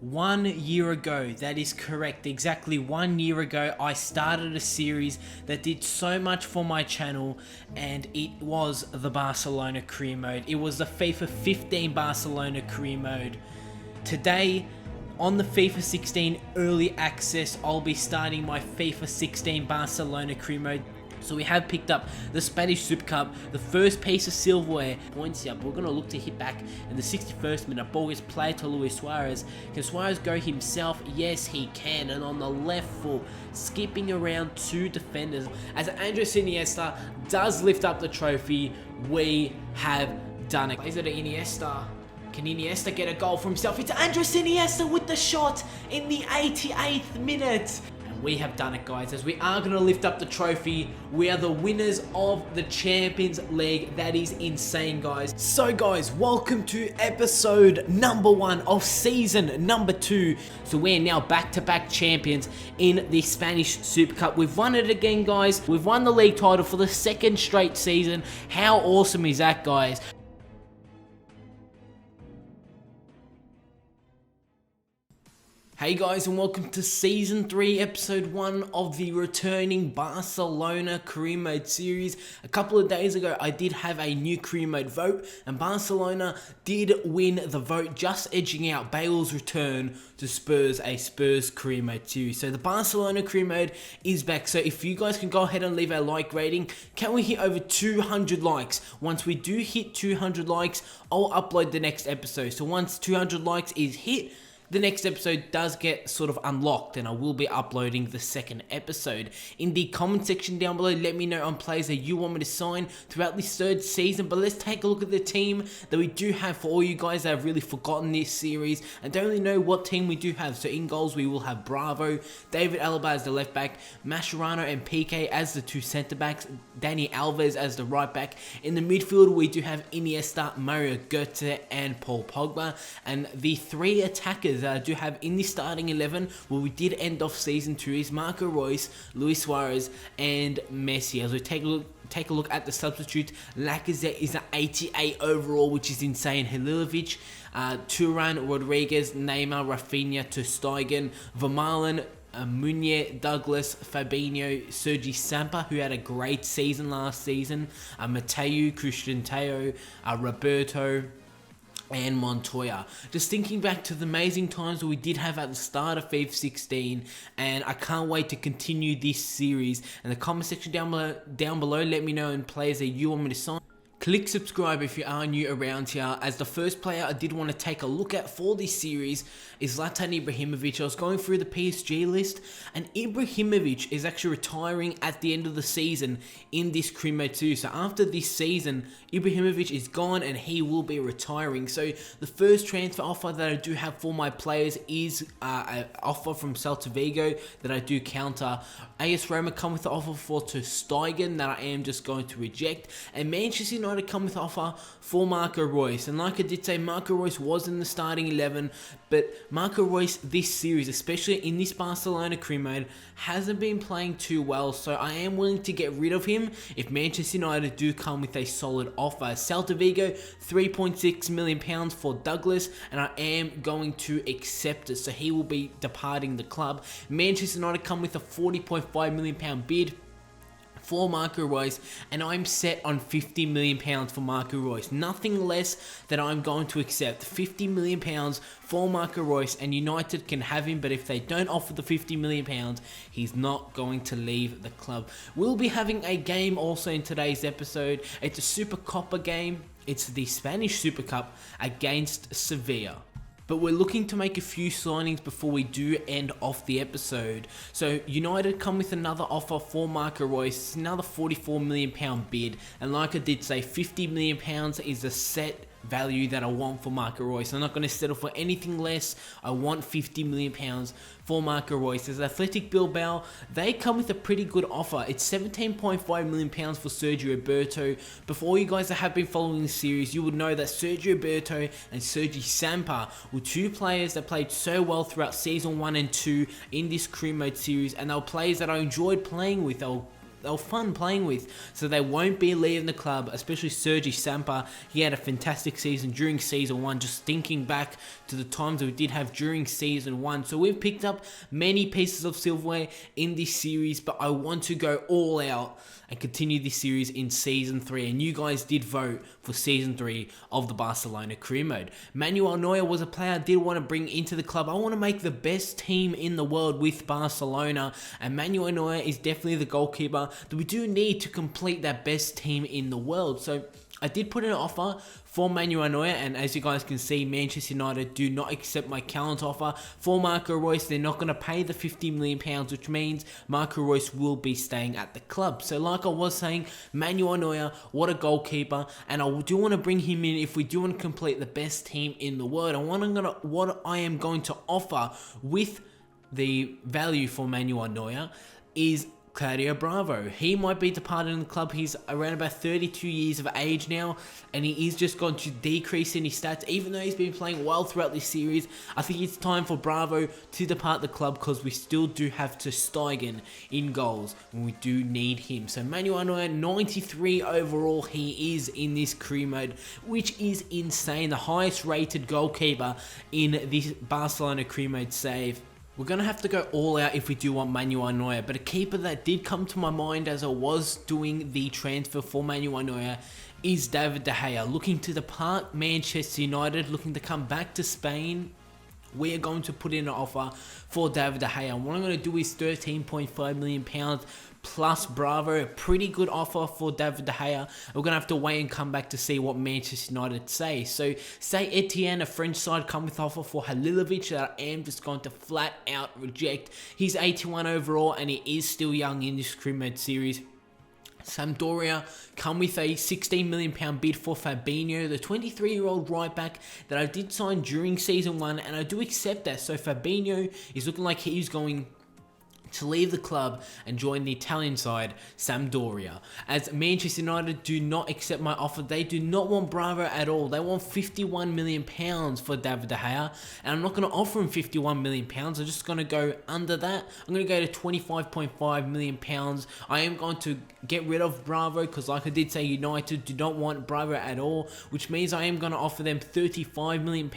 1 year ago, that is correct, exactly 1 year ago, I started a series that did so much for my channel, and it was the Barcelona career mode. It was the FIFA 15 Barcelona career mode. Today, on the FIFA 16 early access, I'll be starting my FIFA 16 Barcelona career mode. So we have picked up the Spanish Super Cup, the first piece of silverware. Points up. We're going to look to hit back in the 61st minute. Ball gets played to Luis Suarez. Can Suarez go himself? Yes, he can. And on the left foot, skipping around two defenders. As Andres Iniesta does lift up the trophy, we have done it. Is it an Iniesta? Can Iniesta get a goal for himself? It's Andres Iniesta with the shot in the 88th minute. We have done it, guys, as we are going to lift up the trophy. We are the winners of the Champions League. That is insane, guys. So, guys, welcome to episode number 1 of season number 2. So we're now back-to-back champions in the Spanish Super Cup. We've won it again, guys. We've won the league title for the second straight season. How awesome is that, guys? Hey guys, and welcome to Season 3, Episode 1 of the returning Barcelona career mode series. A couple of days ago, I did have a new career mode vote, and Barcelona did win the vote, just edging out Bale's return to Spurs, a Spurs career mode series. So the Barcelona career mode is back, so if you guys can go ahead and leave a like rating. Can we hit over 200 likes? Once we do hit 200 likes, I'll upload the next episode. So once 200 likes is hit, the next episode does get sort of unlocked, and I will be uploading the second episode. In the comment section down below, let me know on players that you want me to sign throughout this third season. But let's take a look at the team that we do have for all you guys that have really forgotten this series and don't really know what team we do have. So in goals, we will have Bravo, David Alaba as the left back, Mascherano and Piqué as the two centre backs, Dani Alves as the right back. In the midfield, we do have Iniesta, Mario Götze and Paul Pogba. And the three attackers that I do have in the starting 11, where we did end off season 2, is Marco Reus, Luis Suarez and Messi. As we take a look at the substitute, Lacazette is an 88 overall, which is insane. Halilovic, Turan, Rodriguez, Neymar, Rafinha, Ter Stegen, Vermaelen, Meunier, Douglas, Fabinho, Sergi Samper, who had a great season last season, Mateo, Christian Teo, Roberto, and Montoya. Just thinking back to the amazing times that we did have at the start of FIFA 16, and I can't wait to continue this series. In the comment section down below, let me know in players that you want me to sign. Click subscribe if you are new around here, as the first player I did want to take a look at for this series is Zlatan Ibrahimovic. I was going through the PSG list, and Ibrahimovic is actually retiring at the end of the season in this career mode too. So after this season, Ibrahimovic is gone and he will be retiring. So the first transfer offer that I do have for my players is an offer from Celta Vigo that I do counter. AS Roma come with the offer for Ter Stegen that I am just going to reject, and Manchester United to come with offer for Marco Reus. And like I did say, Marco Reus was in the starting 11, but Marco Reus this series, especially in this Barcelona career mode, hasn't been playing too well, so I am willing to get rid of him if Manchester United do come with a solid offer. Celta Vigo, £3.6 million for Douglas, and I am going to accept it, so he will be departing the club. Manchester United come with a £40.5 million bid for Marco Reus, and I'm set on £50 million for Marco Reus. Nothing less than I'm going to accept. £50 million for Marco Reus, and United can have him, but if they don't offer the £50 million, he's not going to leave the club. We'll be having a game also in today's episode. It's a Super Copa game. It's the Spanish Super Cup against Sevilla. But we're looking to make a few signings before we do end off the episode. So United come with another offer for Marco Reus. It's another £44 million bid. And like I did say, £50 million is a set value that I want for Marco Reus. I'm not going to settle for anything less. I want £50 million for Marco Reus. As Athletic Bilbao, they come with a pretty good offer. It's £17.5 million for Sergio Roberto. Before you guys that have been following the series, you would know that Sergio Roberto and Sergi Samper were two players that played so well throughout Season 1 and 2 in this career mode series, and they were players that I enjoyed playing with. They were they were fun playing with. So they won't be leaving the club, especially Sergi Sampa. He had a fantastic season during season 1, just thinking back to the times that we did have during season 1. So we've picked up many pieces of silverware in this series, but I want to go all out and continue this series in season 3, and you guys did vote for season 3 of the Barcelona career mode. Manuel Neuer was a player I did want to bring into the club. I want to make the best team in the world with Barcelona, and Manuel Neuer is definitely the goalkeeper that we do need to complete that best team in the world. So I did put in an offer for Manuel Neuer, and as you guys can see, Manchester United do not accept my counter offer for Marco Reus. They're not going to pay the £50 million, which means Marco Reus will be staying at the club. So like I was saying, Manuel Neuer, what a goalkeeper, and I do want to bring him in if we do want to complete the best team in the world. And what I am going to offer with the value for Manuel Neuer is Claudio Bravo. He might be departing the club. He's around about 32 years of age now, and he is just going to decrease in his stats. Even though he's been playing well throughout this series, I think it's time for Bravo to depart the club, because we still do have Ter Stegen in goals when we do need him. So Manuel Neuer, 93 overall, he is in this career mode, which is insane. The highest rated goalkeeper in this Barcelona career mode save. We're going to have to go all out if we do want Manuel Neuer, but a keeper that did come to my mind as I was doing the transfer for Manuel Neuer is David De Gea. Looking to depart Manchester United, looking to come back to Spain. We are going to put in an offer for David De Gea. What I'm going to do is £13.5 million plus Bravo. A pretty good offer for David De Gea. We're going to have to wait and come back to see what Manchester United say. So, say Etienne, a French side, come with offer for Halilovic that I am just going to flat out reject. He's 81 overall, and he is still young in this career mode series. Sampdoria come with a £16 million bid for Fabinho, the 23-year-old right back that I did sign during season 1, and I do accept that. So Fabinho is looking like he's going to leave the club and join the Italian side, Sampdoria. As Manchester United do not accept my offer, they do not want Bravo at all. They want £51 million for David De Gea, and I'm not going to offer him £51 million. I'm just going to go under that. I'm going to go to £25.5 million. I am going to get rid of Bravo, because like I did say, United do not want Bravo at all, which means I am going to offer them £35 million.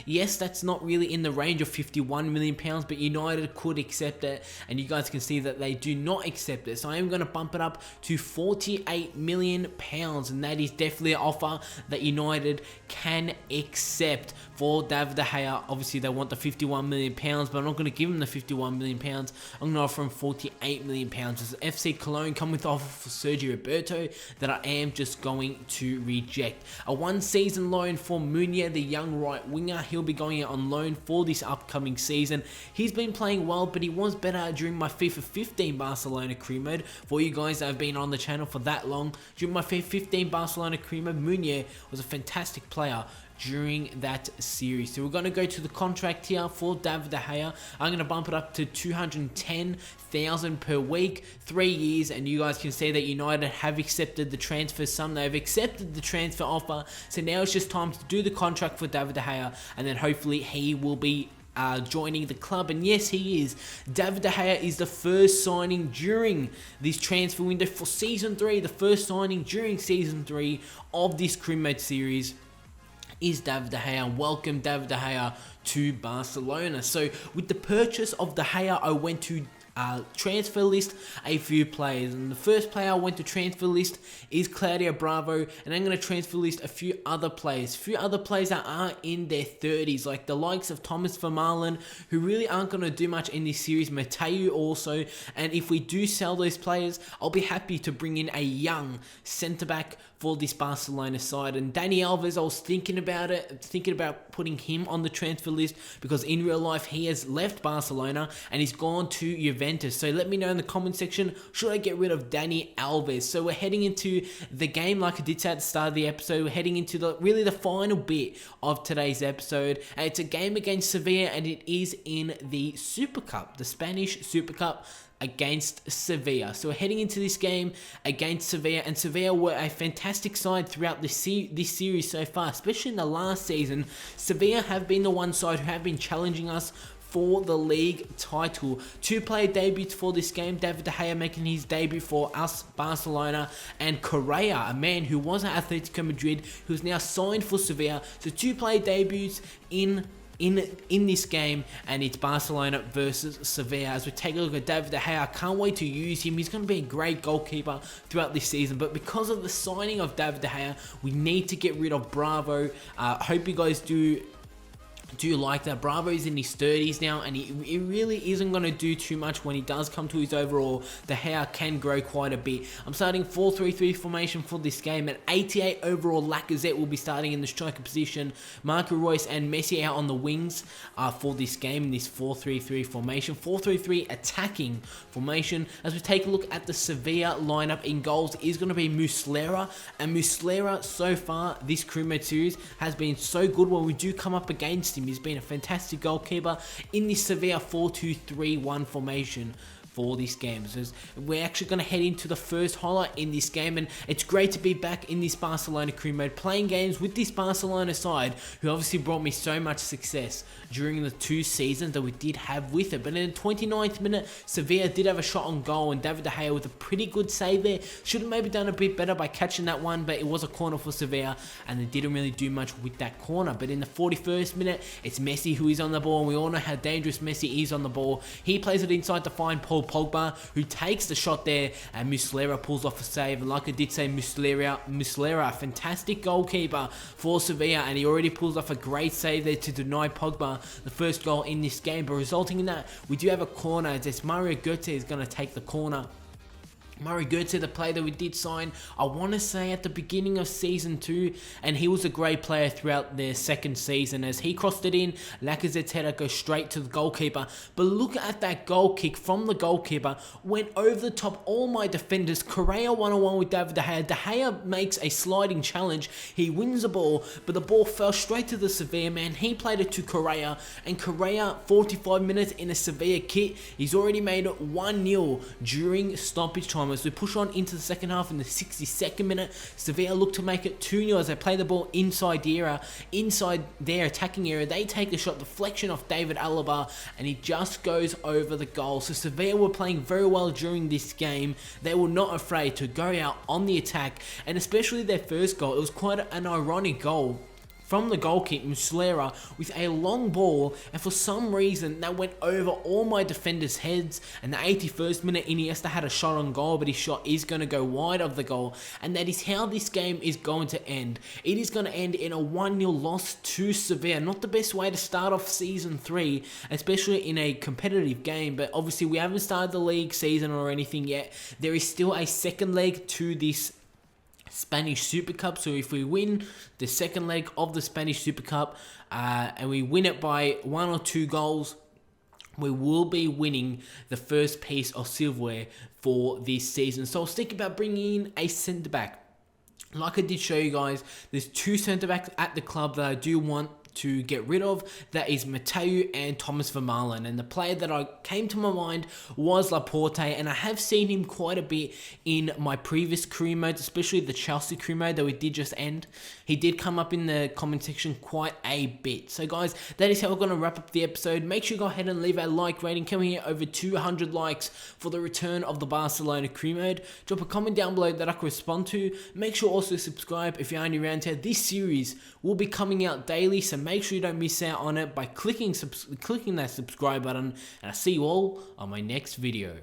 Yes, that's not really in the range of £51 million, but United could accept it, and you guys can see that they do not accept it. So I am going to bump it up to £48 million, and that is definitely an offer that United can accept for David De Gea. Obviously, they want the £51 million, but I'm not going to give them the £51 million. I'm going to offer him £48 million. As FC Cologne come with offer for Sergio Roberto that I am just going to reject. A one-season loan for Meunier, the young right winger. He'll be going out on loan for this upcoming season. He's been playing well, but he was better during my FIFA 15 Barcelona career mode. For you guys that have been on the channel for that long, during my FIFA 15 Barcelona career mode, Meunier was a fantastic player during that series. So we're going to go to the contract here for David De Gea. I'm going to bump it up to $210,000 per week, 3 years, and you guys can see that United have accepted the transfer sum. They've accepted the transfer offer, so now it's just time to do the contract for David De Gea, and then hopefully he will be joining the club. And yes, he is. David De Gea is the first signing during this transfer window for season 3. The first signing during season 3 of this career mode series is David De Gea. Welcome David De Gea to Barcelona. So with the purchase of De Gea, I went to transfer list a few players, and the first player I went to transfer list is Claudio Bravo, and I'm going to transfer list a few other players that are in their 30s, like the likes of Thomas Vermaelen, who really aren't going to do much in this series, Mateu also, and if we do sell those players, I'll be happy to bring in a young centre-back for this Barcelona side. And Dani Alves, I was thinking about putting him on the transfer list, because in real life he has left Barcelona and he's gone to Juventus. So let me know in the comment section, should I get rid of Dani Alves? So we're heading into the game, like I did say at the start of the episode. We're heading into the final bit of today's episode, and it's a game against Sevilla, and it is in the Super Cup, the Spanish Super Cup, against Sevilla. So we're heading into this game against Sevilla, and Sevilla were a fantastic side throughout this series so far, especially in the last season. Sevilla have been the one side who have been challenging us for the league title. 2 player debuts for this game. David De Gea making his debut for us, Barcelona, and Correa, a man who was at Atletico Madrid, who's now signed for Sevilla. So 2 player debuts in this game, and it's Barcelona versus Sevilla. As we take a look at David De Gea, I can't wait to use him. He's going to be a great goalkeeper throughout this season, but because of the signing of David De Gea, we need to get rid of Bravo. Hope you guys do like that. Bravo is in his 30s now, and he really isn't going to do too much when he does come to his overall. The hair can grow quite a bit. I'm starting 4-3-3 formation for this game. At 88 overall, Lacazette will be starting in the striker position. Marco Reus and Messi out on the wings for this game in this 4-3-3 formation. 4-3-3 attacking formation. As we take a look at the Sevilla lineup, in goals is going to be Muslera, and Muslera so far this Crew Mode series has been so good when we do come up against him. He's been a fantastic goalkeeper in this Sevilla 4-2-3-1 formation for this game. So we're actually going to head into the first highlight in this game, and it's great to be back in this Barcelona Crew Mode, playing games with this Barcelona side, who obviously brought me so much success during the 2 seasons that we did have with it. But in the 29th minute, Sevilla did have a shot on goal, and David De Gea with a pretty good save there. Should have maybe done a bit better by catching that one, but it was a corner for Sevilla, and they didn't really do much with that corner. But in the 41st minute, it's Messi who is on the ball, and we all know how dangerous Messi is on the ball. He plays it inside to find Paul Pogba, who takes the shot there, and Muslera pulls off a save. And like I did say, Muslera, a fantastic goalkeeper for Sevilla, and he already pulls off a great save there to deny Pogba the first goal in this game. But resulting in that, we do have a corner, as Mario Götze is going to take the corner. Mario Götze, the player that we did sign, I want to say at the beginning of Season 2, and he was a great player throughout their second season. As he crossed it in, Lacazette's header goes straight to the goalkeeper. But look at that goal kick from the goalkeeper, went over the top all my defenders. Correa one-on-one with David De Gea. De Gea makes a sliding challenge. He wins the ball, but the ball fell straight to the Sevilla man. He played it to Correa, and Correa, 45 minutes in a Sevilla kit, he's already made it 1-0 during stoppage time. As we push on into the second half in the 62nd minute, Sevilla look to make it 2-0 as they play the ball inside their attacking area. They take the shot, deflection off David Alaba, and he just goes over the goal. So Sevilla were playing very well during this game. They were not afraid to go out on the attack, and especially their first goal. It was quite an ironic goal from the goal kick, Muslera, with a long ball, and for some reason that went over all my defenders' heads. And the 81st minute, Iniesta had a shot on goal, but his shot is going to go wide of the goal, and that is how this game is going to end. It is going to end in a 1-0 loss to Sevilla. Not the best way to start off Season 3, especially in a competitive game, but obviously we haven't started the league season or anything yet. There is still a second leg to this Spanish Super Cup. So if we win the second leg of the Spanish Super Cup and we win it by 1 or 2 goals, we will be winning the first piece of silverware for this season. So I was thinking about bringing in a centre back. Like I did show you guys, there's 2 centre backs at the club that I do want to get rid of. That is Mateo and Thomas Vermaelen, and the player that I came to my mind was Laporte, and I have seen him quite a bit in my previous career modes, especially the Chelsea career mode that we did just end. He did come up in the comment section quite a bit. So guys, that is how we're going to wrap up the episode. Make sure you go ahead and leave a like rating. Coming here over 200 likes for the return of the Barcelona career mode. Drop a comment down below that I can respond to. Make sure also subscribe if you're only around here. This series will be coming out daily, so make sure you don't miss out on it by clicking that subscribe button, and I'll see you all on my next video.